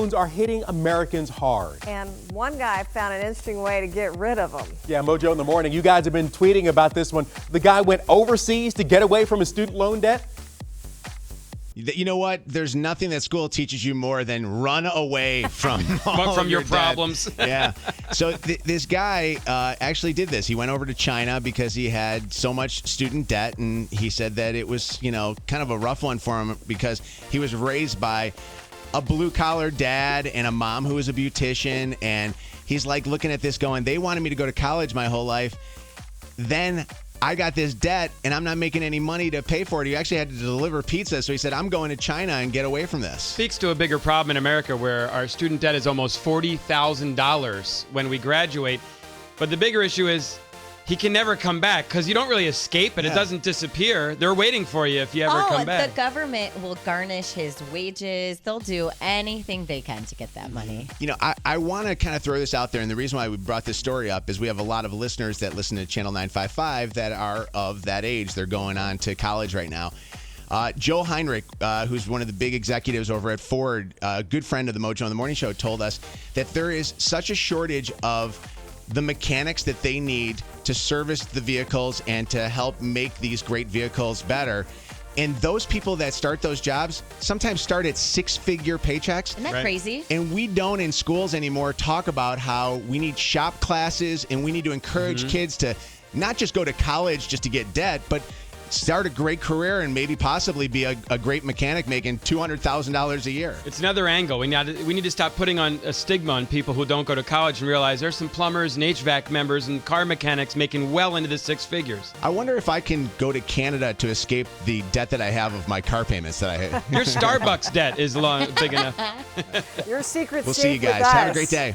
loans are hitting Americans hard. And one guy found an interesting way to get rid of them. Yeah, Mojo in the morning. You guys have been tweeting about this one. The guy went overseas to get away from his student loan debt. You know what? There's nothing that school teaches you more than run away from from your problems. Yeah. So this guy actually did this. He went over to China because he had so much student debt, and he said that it was, kind of a rough one for him because he was raised by a blue-collar dad and a mom who was a beautician, and he's like looking at this going, they wanted me to go to college my whole life. Then I got this debt, and I'm not making any money to pay for it. He actually had to deliver pizza, so he said, I'm going to China and get away from this. Speaks to a bigger problem in America where our student debt is almost $40,000 when we graduate. But the bigger issue is he can never come back because you don't really escape it. Yeah. It doesn't disappear. They're waiting for you if you ever come back. The government will garnish his wages. They'll do anything they can to get that money. I want to kind of throw this out there, and the reason why we brought this story up is we have a lot of listeners that listen to Channel 955 that are of that age. They're going on to college right now. Joe Heinrich, who's one of the big executives over at Ford, a good friend of the Mojo in the Morning Show, told us that there is such a shortage of the mechanics that they need to service the vehicles and to help make these great vehicles better. And those people that start those jobs sometimes start at six-figure paychecks. Isn't that crazy? And we don't in schools anymore talk about how we need shop classes and we need to encourage kids to not just go to college just to get debt, but start a great career and maybe possibly be a great mechanic making $200,000 a year. It's another angle. We need to stop putting on a stigma on people who don't go to college and realize there's some plumbers and HVAC members and car mechanics making well into the six figures. I wonder if I can go to Canada to escape the debt that I have of my car payments that I have. Your Starbucks debt is big enough. Your secret's We'll safe see you guys. with us. Have a great day.